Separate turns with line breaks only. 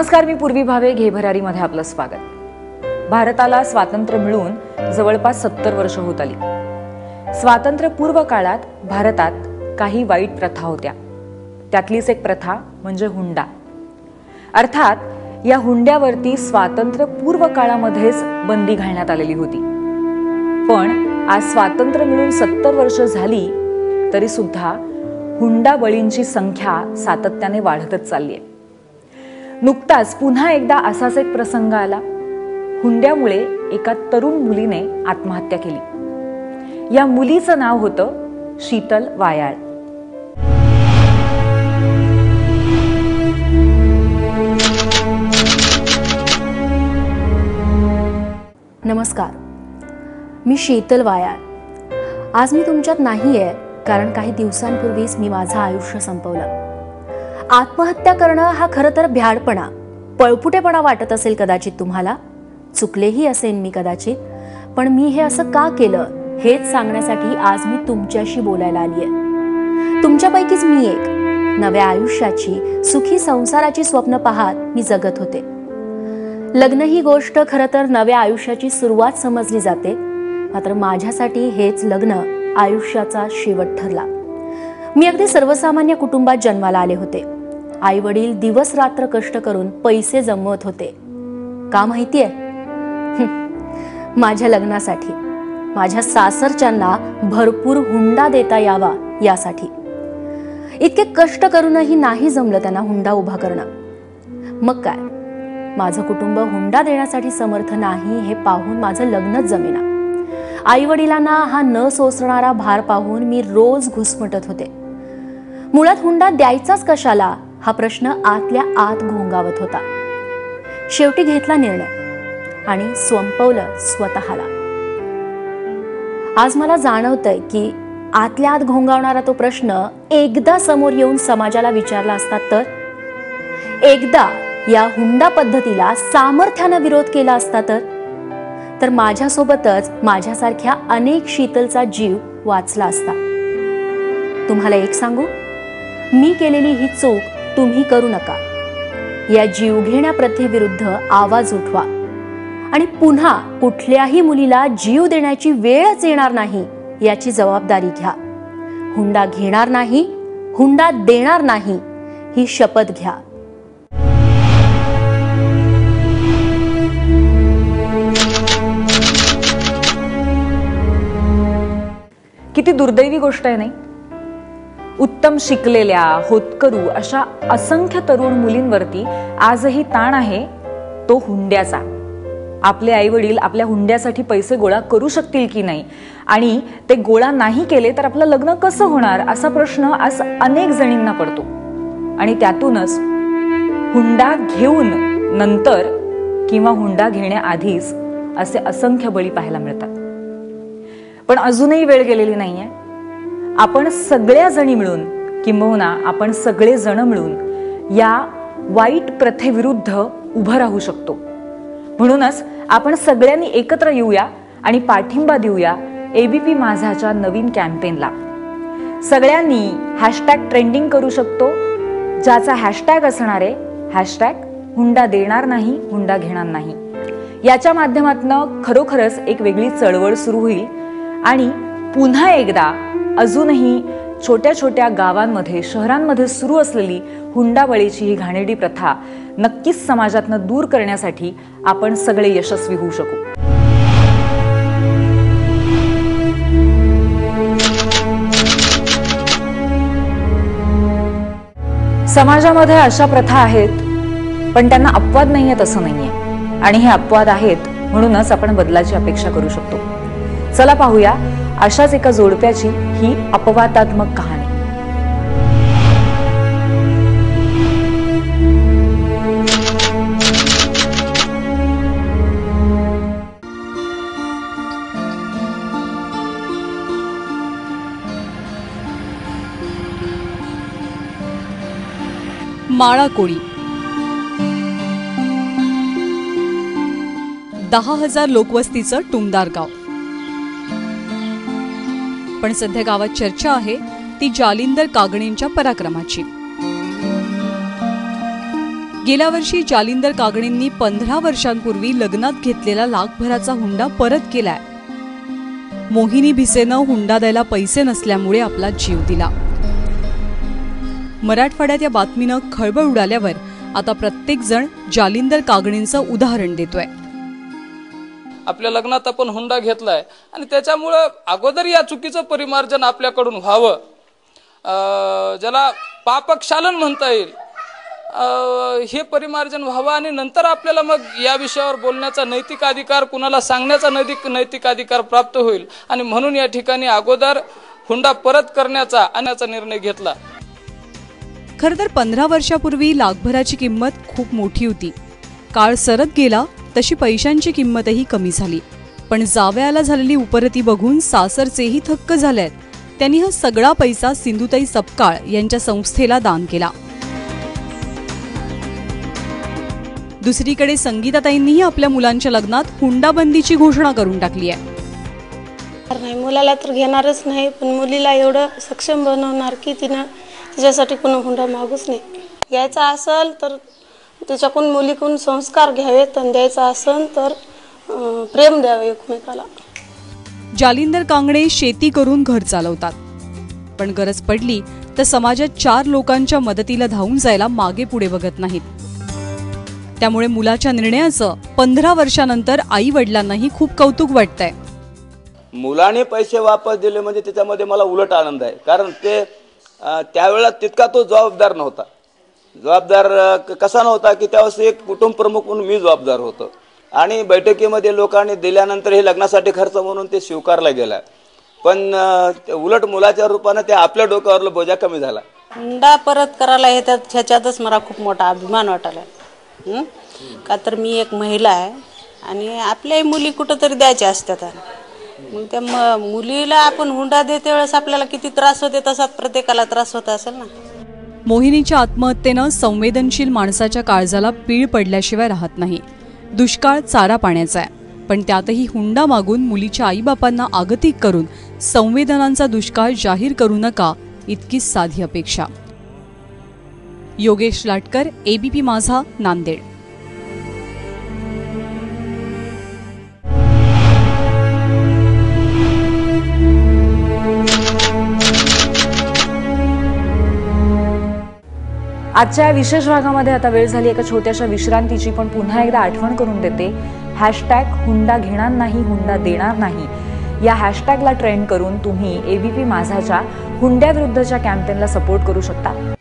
नमस्कार, मी पूर्वी भावे. घे भरारीमध्ये आपलं स्वागत. भारताला स्वातंत्र्य मिळून जवळपास 70 वर्ष होत आली. स्वातंत्र्यपूर्व काळात भारतात काही वाईट प्रथा होत्या. त्यातलीच एक प्रथा म्हणजे हुंडा. अर्थात या हुंड्यावरती स्वातंत्र्यपूर्व काळामध्येच बंदी घालण्यात आलेली होती. पण आज स्वातंत्र्य मिळून 70 वर्ष झाली तरी सुद्धा हुंडा बळींची संख्या सातत्याने वाढतच चालली आहे. नुकताच पुन्हा एकदा असाच एक प्रसंग आला. हुंड्यामुळे एका तरुण मुलीने आत्महत्या केली. या मुलीचं नाव होतं शीतल वायाळ.
नमस्कार, मी शीतल वायाळ. आज मी तुमच्यात नाही आहे कारण काही दिवसांपूर्वीच मी माझं आयुष्य संपवलं. आत्महत्या करणं हा खरं तर भ्याडपणा, पळपुटेपणा वाटत असेल कदाचित तुम्हाला. चुकलेही असेल मी कदाचित, पण मी हे असं का केलं हेच सांगण्यासाठी आज मी तुमच्याशी बोलायला आली आहे. तुमच्यापैकीच मी एक. नव्या आयुष्याची, सुखी संसाराची स्वप्न पाहत मी जगत होते. लग्न ही गोष्ट खरं तर नव्या आयुष्याची सुरुवात समजली जाते, मात्र माझ्यासाठी हेच लग्न आयुष्याचा शेवट ठरला. मी अगदी सर्वसामान्य कुटुंबात जन्माला आले होते. आई वडील दिवस रात्र कष्ट करून पैसे जमवत होते. का माहितीये? माझ्या लग्नासाठी, माझ्या सासरच्यांना भरपूर हुंडा देता यावा यासाठी. इतके कष्ट करूनही नाही जमलं त्यांना हुंडा उभा करणं. मग काय, माझं कुटुंब हुंडा देण्यासाठी समर्थ नाही हे पाहून माझं लग्नच जमेना. आई वडिलांना हा न सोसणारा भार पाहून मी रोज घुसमटत होते. मुळात हुंडा द्यायचाच कशाला हा प्रश्न आतल्या आत घोंगावत होता. शेवटी घेतला निर्णय आणि संपवलं स्वतःला. आज मला जाणवतंय की आतल्या आत घोंगावणारा तो प्रश्न एकदा समोर येऊन समाजाला विचारला असता एकदा या हुंडा पद्धतीला सामर्थ्यानं विरोध केला असता तर माझ्यासोबतच माझ्यासारख्या अनेक शीतलचा जीव वाचला असता. तुम्हाला एक सांगू, मी केलेली ही चूक तुम्ही करू नका. या जीवघेण्या प्रथेविरुद्ध आवाज उठवा आणि पुन्हा कुठल्याही मुलीला जीव देण्याची वेळच येणार नाही याची जबाबदारी घ्या. हुंडा घेणार नाही, हुंडा देणार नाही ही शपथ घ्या.
किती दुर्दैवी गोष्ट आहे नाही? उत्तम शिकलेल्या, होतकरू अशा असंख्य तरुण मुलींवरती आजही ताण आहे तो हुंड्याचा. आपले आई वडील आपल्या हुंड्यासाठी पैसे गोळा करू शकतील की नाही, आणि ते गोळा नाही केले तर आपलं लग्न कसं होणार असा प्रश्न आज अनेक जणींना पडतो. आणि त्यातूनच हुंडा घेऊन नंतर किंवा हुंडा घेण्याआधीच असे असंख्य बळी पाहायला मिळतात. पण अजूनही वेळ गेलेली नाहीये. आपण सगळ्या जणी मिळून, किंबहुना आपण सगळे जण मिळून या वाईट प्रथेविरुद्ध उभं राहू शकतो. म्हणूनच आपण सगळ्यांनी एकत्र येऊया आणि पाठिंबा देऊया एबीपी माझाच्या नवीन कॅम्पेनला. सगळ्यांनी हॅशटॅग ट्रेंडिंग करू शकतो, ज्याचा हॅशटॅग असणार आहे हॅशटॅग हुंडा देणार नाही, हुंडा घेणार नाही. याच्या माध्यमातून खरोखरच एक वेगळी चळवळ सुरू होईल आणि पुन्हा एकदा अजूनही छोट्या छोट्या गावांमध्ये, शहरांमध्ये सुरू असलेली हुंडाबळीची ही घाणेरडी प्रथा नक्कीच समाजातनं दूर करण्यासाठी आपण सगळे यशस्वी होऊ शकू. समाजामध्ये अशा प्रथा आहेत, पण त्यांना अपवाद नाहीयेत असं नाहीये. आणि हे अपवाद आहेत म्हणूनच आपण बदलाची अपेक्षा करू शकतो. चला पाहूया अशाच एका जोडप्याची ही अपवादात्मक कहाणी.
माळाकोळी 10,000 लोकवस्तीचं टुमदार गाव. पण सध्या गावात चर्चा आहे ती जालिंदर कागणेंच्या पराक्रमाची. गेल्या वर्षी जालिंदर कागणेंनी 15 वर्षांपूर्वी लग्नात घेतलेला लाखभराचा हुंडा परत केलाय. मोहिनी भिसेनं हुंडा द्यायला पैसे नसल्यामुळे आपला जीव दिला. मराठवाड्यात या बातमीनं खळबळ उडाल्यावर आता प्रत्येक जण जालिंदर कागणेंचं उदाहरण देतोय.
आपल्या लग्नात आपण हुंडा घेतलाय आणि त्याच्यामुळं अगोदर या चुकीचं परिमार्जन आपल्याकडून व्हावं, ज्याला पापक्षालन म्हणता येईल, हे परिमार्जन व्हावं आणि नंतर आपल्याला मग या विषयावर बोलण्याचा नैतिक अधिकार, कुणाला सांगण्याचा नैतिक अधिकार प्राप्त होईल. आणि म्हणून या ठिकाणी अगोदर हुंडा परत करण्याचा निर्णय घेतला.
खरं तर 15 वर्षापूर्वी लाखभराची किंमत खूप मोठी होती. काळ सरत गेला तशी पैशांची किंमतही कमी झाली. पण जावयाला झालेली उपरती बघून सासरचेही थक्क झालेत. त्यांनी हा सगळा पैसा सिंधुताई सपकाळ यांच्या संस्थेला दान केला. दुसरीकडे संगीताताईंनीही आपल्या मुलांच्या लग्नात हुंडाबंदीची घोषणा करून टाकली आहे.
नाही, मुलाला तर घेणारच नाही, पण मुलीला एवढं सक्षम बनवणार की तिनं तिच्यासाठी कोणी हुंडा मागूच नाही. घ्यायचा असेल तर त्याच्याकडून मुलीकडून संस्कार घ्यावेत आणि द्यायचा असेल तर प्रेम द्यावे एकमेकाला.
जालिंदर कांगणे शेती करून घर चालवतात, पण गरज पडली तर समाजात 4 लोकांच्या मदतीला धावून जायला मागे पुढे बघत नाहीत. त्यामुळे मुलाच्या निर्णयाचं 15 वर्षानंतर आई वडिलांनाही खूप कौतुक वाटतंय.
मुलाने पैसे वापस दिले म्हणजे त्याच्यामध्ये मला उलट आनंद आहे, कारण ते त्यावेळेला तितका तो जबाबदार नव्हता. जबाबदार कसा नव्हता की त्यावेळेस एक कुटुंब प्रमुख म्हणून मी जबाबदार होतो आणि बैठकीमध्ये लोकांनी दिल्यानंतर हे लग्नासाठी खर्च म्हणून ते स्वीकारला गेला. पण उलट मुलाच्या रूपाने ते आपल्या डोक्यावरला बोजा कमी झाला.
हुंडा परत करायला ह्याच्यातच मला खूप मोठा अभिमान वाटायला. का तर मी एक महिला आहे आणि आपल्याही मुली कुठंतरी द्यायच्या असतात. मग त्या मुलीला आपण हुंडा देते वेळेस आपल्याला किती त्रास होते तसाच प्रत्येकाला त्रास होत असेल ना.
मोहिनीच्या आत्महत्येनं संवेदनशील माणसाच्या काळजाला पीळ पडल्याशिवाय राहत नाही. दुष्काळ चारा पाण्याचा आहे, पण त्यातही हुंडा मागून मुलीच्या आईबापांना आगतिक करून संवेदनांचा दुष्काळ जाहीर करू नका, इतकीच साधी अपेक्षा. योगेश लाटकर, एबीपी माझा, नांदेड.
आजच्या विशेष भागामध्ये आता वेळ झाली एका छोट्याशा विश्रांतीची, पण पुन्हा एकदा आठवण करून देते. #हुंडा घेणार नाही, हुंडा देणार नाही या हॅशटॅगला ट्रेंड करून तुम्ही एबीपी माझाच्या हुंड्याविरुद्धच्या कॅम्पेनला सपोर्ट करू शकता.